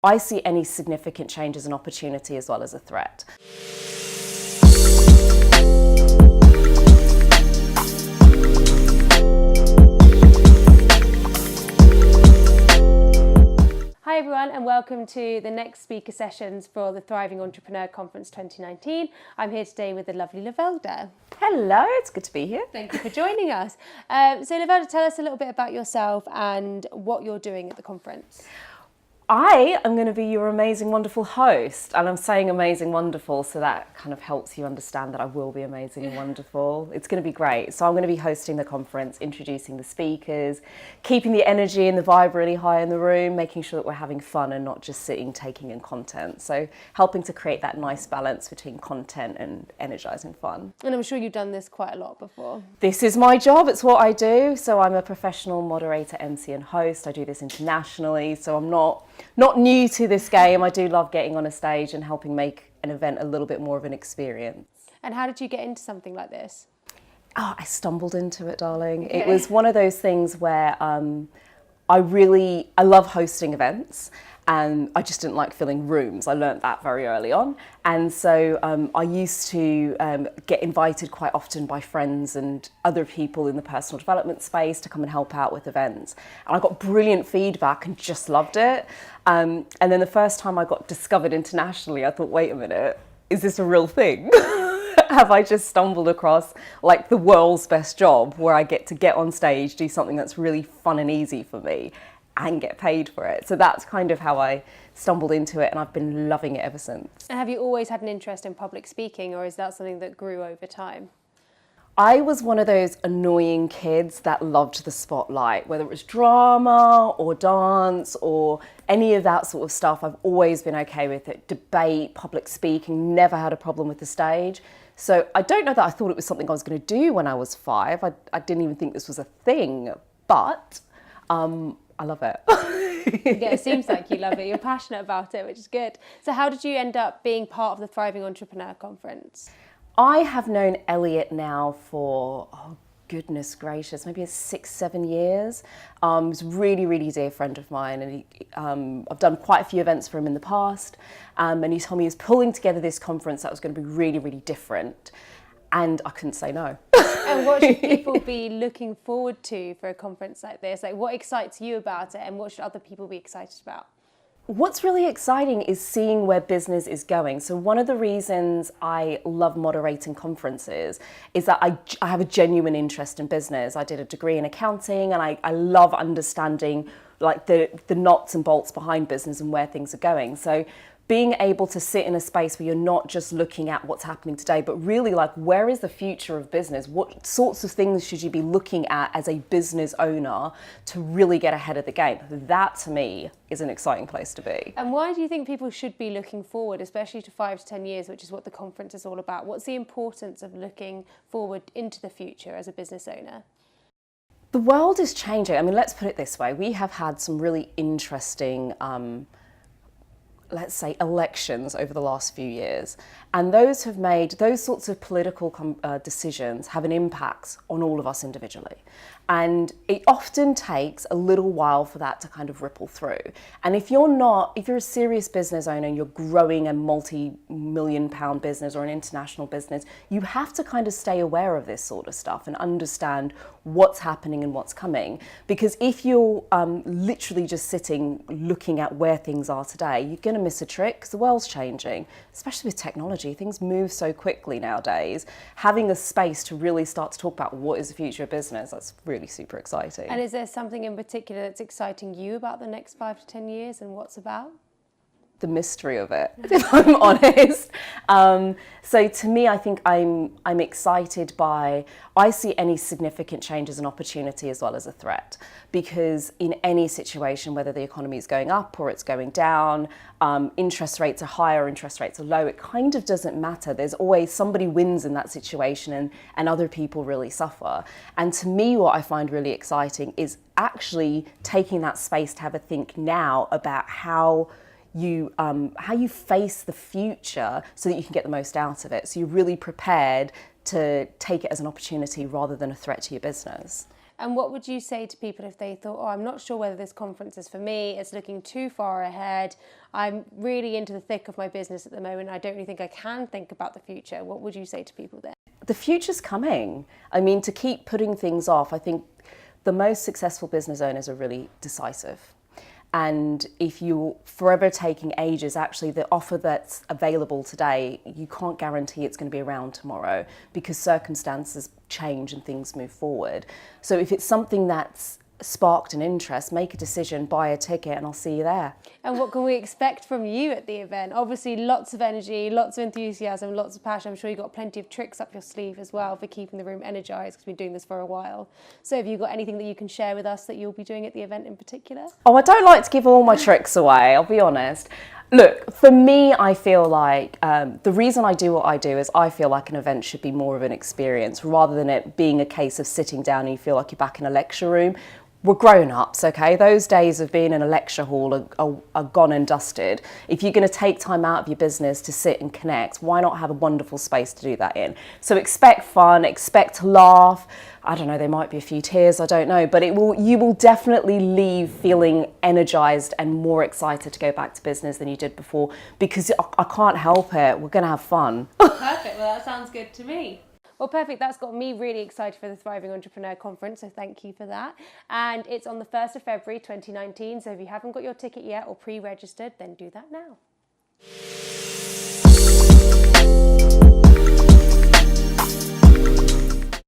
I see any significant change as an opportunity as well as a threat. Hi everyone, and welcome to the next speaker sessions for the Thriving Entrepreneur Conference 2019. I'm here today with the lovely Lovelda. Hello, it's good to be here. Thank you for joining us. So Lovelda, tell us a little bit about yourself and what you're doing at the conference. I am going to be your amazing, wonderful host, and I'm saying amazing, wonderful, so that kind of helps you understand that I will be amazing and wonderful. It's going to be great. So I'm going to be hosting the conference, introducing the speakers, keeping the energy and the vibe really high in the room, making sure that we're having fun and not just sitting, taking in content. So helping to create that nice balance between content and energizing fun. And I'm sure you've done this quite a lot before. This is my job. It's what I do. So I'm a professional moderator, MC and host. I do this internationally. So I'm not new to this game. I do love getting on a stage and helping make an event a little bit more of an experience. And how did you get into something like this? Oh, I stumbled into it, darling. Okay. It was one of those things where I love hosting events, and I just didn't like filling rooms. I learned that very early on. And so I used to get invited quite often by friends and other people in the personal development space to come and help out with events. And I got brilliant feedback and just loved it. And then the first time I got discovered internationally, I thought, wait a minute, is this a real thing? Have I just stumbled across like the world's best job where I get to get on stage, do something that's really fun and easy for me, and get paid for it? So that's kind of how I stumbled into it, and I've been loving it ever since. And have you always had an interest in public speaking, or is that something that grew over time? I was one of those annoying kids that loved the spotlight, whether it was drama or dance or any of that sort of stuff. I've always been okay with it. Debate, public speaking, never had a problem with the stage. So I don't know that I thought it was something I was going to do when I was 5. I didn't even think this was a thing, but I love it. Yeah, it seems like you love it. You're passionate about it, which is good. So how did you end up being part of the Thriving Entrepreneur Conference? I have known Elliot now for, oh goodness gracious, maybe 6-7 years. He's a really, really dear friend of mine, and I've done quite a few events for him in the past. And he told me he was pulling together this conference that was going to be really, really different. And I couldn't say no. And what should people be looking forward to for a conference like this? Like, what excites you about it, and what should other people be excited about? What's really exciting is seeing where business is going. So one of the reasons I love moderating conferences is that I have a genuine interest in business. I did a degree in accounting, and I love understanding like the nuts and bolts behind business and where things are going. So being able to sit in a space where you're not just looking at what's happening today, but really like, where is the future of business? What sorts of things should you be looking at as a business owner to really get ahead of the game? That to me is an exciting place to be. And why do you think people should be looking forward, especially to 5 to 10 years, which is what the conference is all about? What's the importance of looking forward into the future as a business owner? The world is changing. I mean, let's put it this way. We have had some really interesting let's say elections over the last few years, and those sorts of political decisions have an impact on all of us individually, and it often takes a little while for that to kind of ripple through. And if you're a serious business owner and you're growing a multi-million pound business or an international business, you have to kind of stay aware of this sort of stuff and understand what's happening and what's coming. Because if you're literally just sitting looking at where things are today, you're going to miss a trick, because the world's changing, especially with technology. Things move so quickly nowadays. Having a space to really start to talk about what is the future of business, that's really super exciting. And is there something in particular that's exciting you about the next 5 to 10 years, and what's about? The mystery of it, if I'm honest. So to me, I think I'm excited by, I see any significant change as an opportunity as well as a threat, because in any situation, whether the economy is going up or it's going down, interest rates are high or interest rates are low, it kind of doesn't matter. There's always somebody wins in that situation, and other people really suffer. And to me, what I find really exciting is actually taking that space to have a think now about how you face the future so that you can get the most out of it. So you're really prepared to take it as an opportunity rather than a threat to your business. And what would you say to people if they thought, oh, I'm not sure whether this conference is for me, it's looking too far ahead, I'm really into the thick of my business at the moment, I don't really think I can think about the future? What would you say to people there? The future's coming. I mean, to keep putting things off, I think the most successful business owners are really decisive. And if you're forever taking ages, actually the offer that's available today, you can't guarantee it's going to be around tomorrow because circumstances change and things move forward. So if it's something that's sparked an interest, make a decision, buy a ticket, and I'll see you there. And what can we expect from you at the event? Obviously lots of energy, lots of enthusiasm, lots of passion. I'm sure you've got plenty of tricks up your sleeve as well for keeping the room energised, because we've been doing this for a while. So have you got anything that you can share with us that you'll be doing at the event in particular? Oh, I don't like to give all my tricks away, I'll be honest. Look, for me, I feel like the reason I do what I do is I feel like an event should be more of an experience rather than it being a case of sitting down and you feel like you're back in a lecture room. We're grown-ups, okay? Those days of being in a lecture hall are gone and dusted. If you're going to take time out of your business to sit and connect, why not have a wonderful space to do that in? So expect fun, expect to laugh. I don't know, there might be a few tears, I don't know, but you will definitely leave feeling energized and more excited to go back to business than you did before, because I can't help it. We're going to have fun. Perfect. Well, that sounds good to me. Well, perfect. That's got me really excited for the Thriving Entrepreneur Conference, so thank you for that. And it's on the 1st of February 2019, so if you haven't got your ticket yet or pre-registered, then do that now.